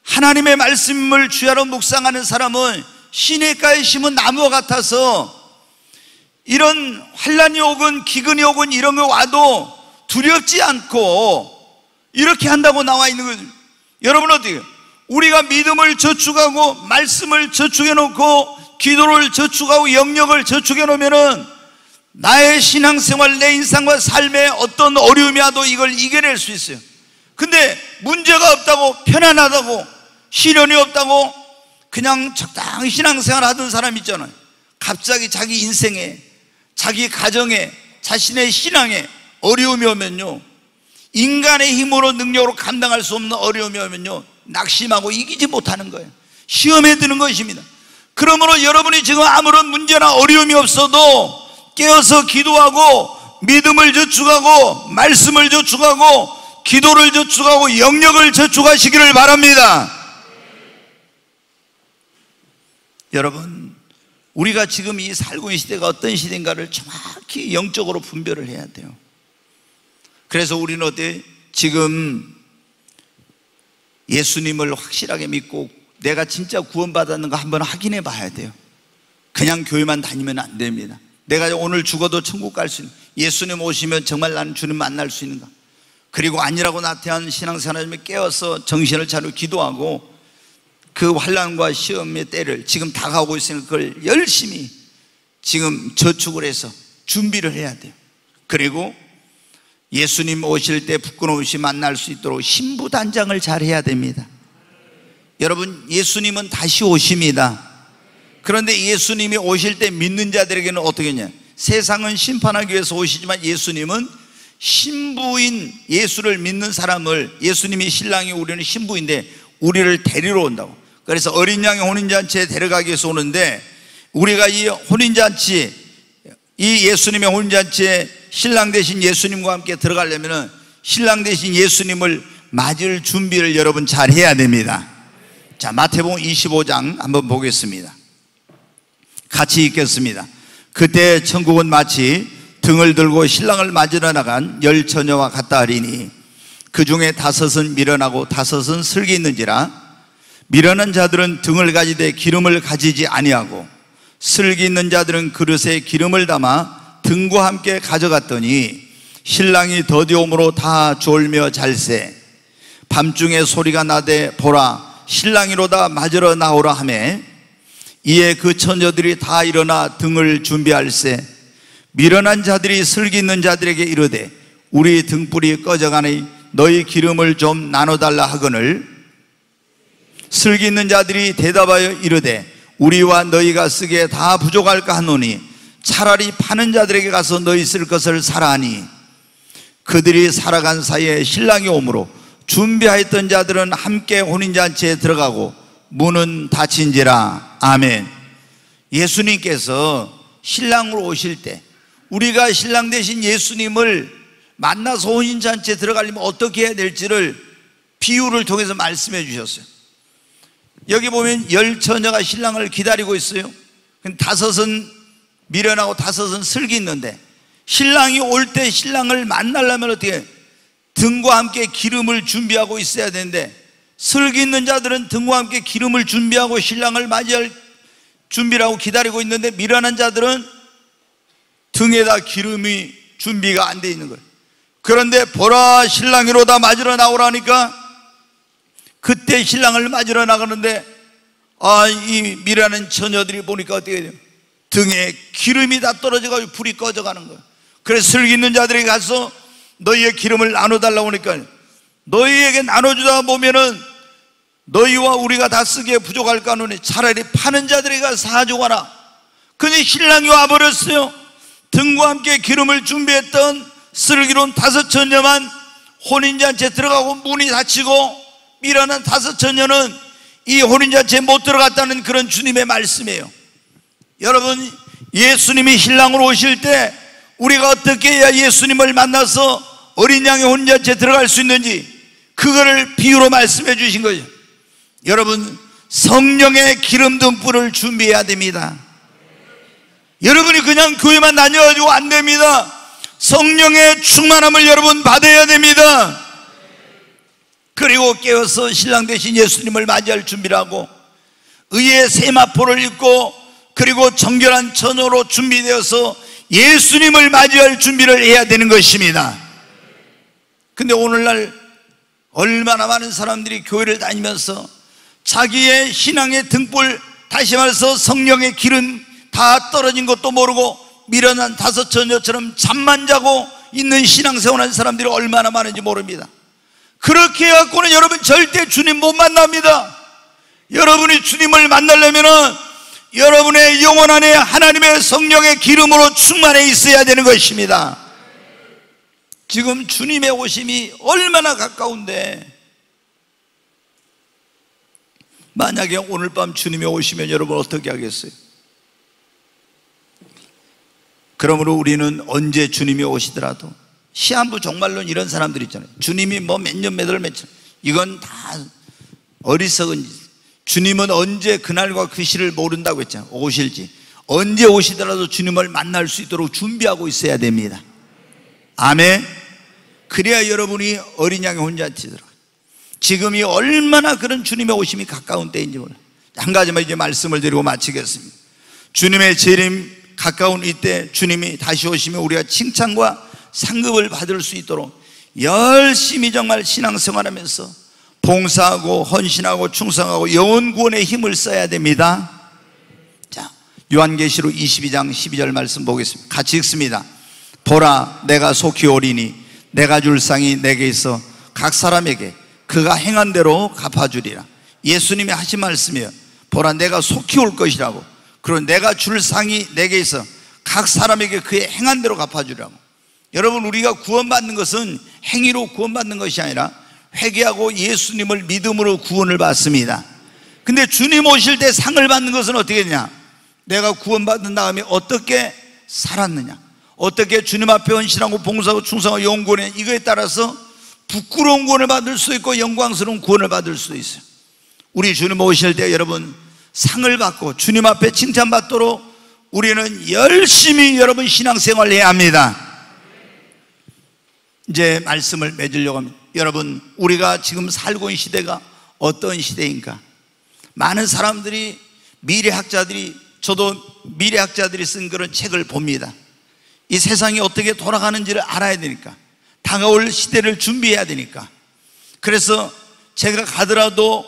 하나님의 말씀을 주야로 묵상하는 사람은 시냇가에 심은 나무와 같아서 이런 환난이 오건 기근이 오건 이런 거 와도 두렵지 않고 이렇게 한다고 나와 있는 거죠. 여러분 어떻게 우리가 믿음을 저축하고 말씀을 저축해 놓고 기도를 저축하고 영역을 저축해 놓으면은 나의 신앙생활, 내 인생과 삶에 어떤 어려움이 와도 이걸 이겨낼 수 있어요. 근데 문제가 없다고, 편안하다고, 시련이 없다고 그냥 적당히 신앙생활 하던 사람 있잖아요. 갑자기 자기 인생에, 자기 가정에, 자신의 신앙에 어려움이 오면요, 인간의 힘으로 능력으로 감당할 수 없는 어려움이 오면요, 낙심하고 이기지 못하는 거예요. 시험에 드는 것입니다. 그러므로 여러분이 지금 아무런 문제나 어려움이 없어도 깨어서 기도하고 믿음을 저축하고 말씀을 저축하고 기도를 저축하고 영역을 저축하시기를 바랍니다. 여러분 우리가 지금 이 살고 있는 시대가 어떤 시대인가를 정확히 영적으로 분별을 해야 돼요. 그래서 우리는 어때? 지금 예수님을 확실하게 믿고 내가 진짜 구원받았는가 한번 확인해 봐야 돼요. 그냥 교회만 다니면 안 됩니다. 내가 오늘 죽어도 천국 갈 수 있는, 예수님 오시면 정말 나는 주님 만날 수 있는가? 그리고 아니라고 나태한 신앙생활을 깨어서 정신을 차리고 기도하고 그 환난과 시험의 때를 지금 다가오고 있으니까 그걸 열심히 지금 저축을 해서 준비를 해야 돼요. 그리고 예수님 오실 때 부끄러움 없이 만날 수 있도록 신부 단장을 잘 해야 됩니다. 여러분, 예수님은 다시 오십니다. 그런데 예수님이 오실 때 믿는 자들에게는 어떻게 했냐? 세상은 심판하기 위해서 오시지만 예수님은 신부인 예수를 믿는 사람을, 예수님이 신랑이 우리는 신부인데 우리를 데리러 온다고. 그래서 어린 양의 혼인잔치에 데려가기 위해서 오는데, 우리가 이 혼인잔치, 이 예수님의 혼인잔치에 신랑 대신 예수님과 함께 들어가려면 신랑 대신 예수님을 맞을 준비를 여러분 잘 해야 됩니다. 자, 마태복음 25장 한번 보겠습니다. 같이 읽겠습니다. 그때 천국은 마치 등을 들고 신랑을 맞으러 나간 10 처녀와 같다 하리니 그 중에 5은 미련하고 5은 슬기 있는지라. 미련한 자들은 등을 가지되 기름을 가지지 아니하고 슬기 있는 자들은 그릇에 기름을 담아 등과 함께 가져갔더니 신랑이 더디옴으로 다 졸며 잘세. 밤중에 소리가 나되 보라 신랑이로다 맞으러 나오라 하매 이에 그 처녀들이 다 일어나 등을 준비할세. 미련한 자들이 슬기 있는 자들에게 이르되 우리 등불이 꺼져가니 너희 기름을 좀 나눠달라 하거늘 슬기 있는 자들이 대답하여 이르되 우리와 너희가 쓰기에 다 부족할까 하노니 차라리 파는 자들에게 가서 너희 쓸 것을 사라 하니 그들이 살아간 사이에 신랑이 오므로 준비하였던 자들은 함께 혼인잔치에 들어가고 문은 닫힌지라. 아멘. 예수님께서 신랑으로 오실 때 우리가 신랑 대신 예수님을 만나서 혼인잔치에 들어가려면 어떻게 해야 될지를 비유를 통해서 말씀해 주셨어요. 여기 보면 10 처녀가 신랑을 기다리고 있어요. 5은 미련하고 5은 슬기 있는데, 신랑이 올 때 신랑을 만나려면 어떻게 등과 함께 기름을 준비하고 있어야 되는데, 슬기 있는 자들은 등과 함께 기름을 준비하고 신랑을 맞이할 준비를 하고 기다리고 있는데, 미련한 자들은 등에다 기름이 준비가 안 돼 있는 거예요. 그런데 보라 신랑이로다 맞으러 나오라니까 그때 신랑을 맞으러 나가는데 이 미련한 처녀들이 보니까 어떻게 돼요? 등에 기름이 다 떨어져가지고 불이 꺼져가는 거예요. 그래서 슬기 있는 자들이 가서 너희의 기름을 나눠달라고 하니까 너희에게 나눠주다 보면은 너희와 우리가 다 쓰기에 부족할까 하노니 차라리 파는 자들에게 가서 사주거라. 근데 신랑이 와버렸어요. 등과 함께 기름을 준비했던 슬기로운 5 처녀만 혼인잔치에 들어가고 문이 닫히고 미련한 5 처녀는 이 혼인잔치에 못 들어갔다는 그런 주님의 말씀이에요. 여러분, 예수님이 신랑으로 오실 때 우리가 어떻게 해야 예수님을 만나서 어린 양의 혼인잔치에 들어갈 수 있는지 그거를 비유로 말씀해 주신 거죠. 여러분, 성령의 기름 등불을 준비해야 됩니다. 여러분이 그냥 교회만 다녀가지고 안 됩니다. 성령의 충만함을 여러분 받아야 됩니다. 그리고 깨어서 신랑 대신 예수님을 맞이할 준비를 하고 의의 세마포를 입고 그리고 정결한 처녀로 준비되어서 예수님을 맞이할 준비를 해야 되는 것입니다. 근데 오늘날 얼마나 많은 사람들이 교회를 다니면서 자기의 신앙의 등불, 다시 말해서 성령의 기름 다 떨어진 것도 모르고 미련한 5 처녀처럼 잠만 자고 있는 신앙생활하는 사람들이 얼마나 많은지 모릅니다. 그렇게 해갖고는 여러분 절대 주님 못 만납니다. 여러분이 주님을 만나려면은 여러분의 영혼 안에 하나님의 성령의 기름으로 충만해 있어야 되는 것입니다. 지금 주님의 오심이 얼마나 가까운데, 만약에 오늘 밤 주님이 오시면 여러분 어떻게 하겠어요? 그러므로 우리는 언제 주님이 오시더라도, 시한부 종말론 이런 사람들 있잖아요. 주님이 뭐 몇 년 몇 월 며칠, 이건 다 어리석은 짓. 주님은 언제 그날과 그 시를 모른다고 했잖아요. 오실지 언제 오시더라도 주님을 만날 수 있도록 준비하고 있어야 됩니다. 아멘. 그래야 여러분이 어린 양의 혼잔치에 들어가요. 지금이 얼마나 그런 주님의 오심이 가까운 때인지 몰라요. 한 가지만 이제 말씀을 드리고 마치겠습니다. 주님의 재림 가까운 이때 주님이 다시 오시면 우리가 칭찬과 상급을 받을 수 있도록 열심히 정말 신앙생활하면서 봉사하고 헌신하고 충성하고 영혼 구원의 힘을 써야 됩니다. 자, 요한계시록 22장 12절 말씀 보겠습니다. 같이 읽습니다. 보라, 내가 속히 오리니 내가 줄 상이 내게 있어 각 사람에게 그가 행한 대로 갚아주리라. 예수님이 하신 말씀이에요. 보라, 내가 속히 올 것이라고. 그리고 내가 줄 상이 내게 있어 각 사람에게 그의 행한 대로 갚아주리라고. 여러분, 우리가 구원받는 것은 행위로 구원받는 것이 아니라 회개하고 예수님을 믿음으로 구원을 받습니다. 근데 주님 오실 때 상을 받는 것은 어떻게 되냐? 내가 구원받은 다음에 어떻게 살았느냐, 어떻게 주님 앞에 헌신하고 봉사하고 충성하고 영구원에, 이거에 따라서 부끄러운 구원을 받을 수 있고 영광스러운 구원을 받을 수도 있어요. 우리 주님 오실 때 여러분 상을 받고 주님 앞에 칭찬받도록 우리는 열심히 여러분 신앙생활을 해야 합니다. 이제 말씀을 맺으려고 합니다. 여러분, 우리가 지금 살고 있는 시대가 어떤 시대인가? 많은 사람들이, 미래학자들이, 저도 미래학자들이 쓴 그런 책을 봅니다. 이 세상이 어떻게 돌아가는지를 알아야 되니까, 다가올 시대를 준비해야 되니까. 그래서 제가 가더라도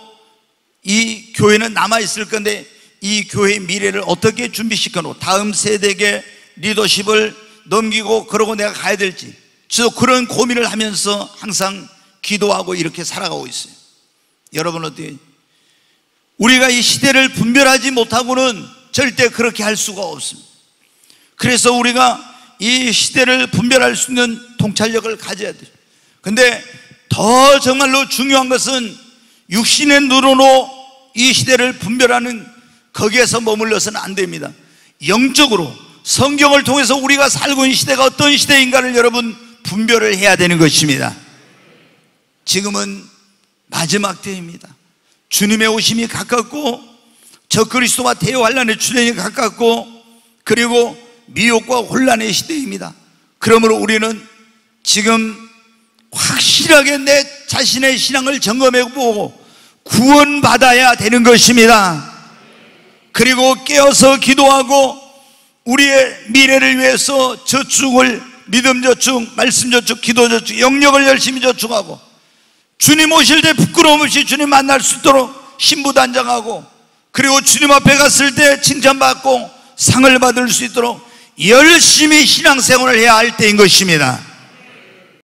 이 교회는 남아있을 건데 이 교회의 미래를 어떻게 준비시켜놓고 다음 세대에게 리더십을 넘기고 그러고 내가 가야 될지, 저도 그런 고민을 하면서 항상 기도하고 이렇게 살아가고 있어요. 여러분, 어떻게, 우리가 이 시대를 분별하지 못하고는 절대 그렇게 할 수가 없습니다. 그래서 우리가 이 시대를 분별할 수 있는 통찰력을 가져야 돼요. 근데 더 정말로 중요한 것은 육신의 눈으로 이 시대를 분별하는, 거기에서 머물러서는 안 됩니다. 영적으로 성경을 통해서 우리가 살고 있는 시대가 어떤 시대인가를 여러분 분별을 해야 되는 것입니다. 지금은 마지막 때입니다. 주님의 오심이 가깝고 적그리스도와 대환란의 출현이 가깝고, 그리고 미혹과 혼란의 시대입니다. 그러므로 우리는 지금 확실하게 내 자신의 신앙을 점검해보고 구원받아야 되는 것입니다. 그리고 깨어서 기도하고 우리의 미래를 위해서 저축을, 믿음 저축, 말씀 저축, 기도 저축, 영역을 열심히 저축하고 주님 오실 때 부끄러움 없이 주님 만날 수 있도록 신부단장하고, 그리고 주님 앞에 갔을 때 칭찬받고 상을 받을 수 있도록 열심히 신앙생활을 해야 할 때인 것입니다.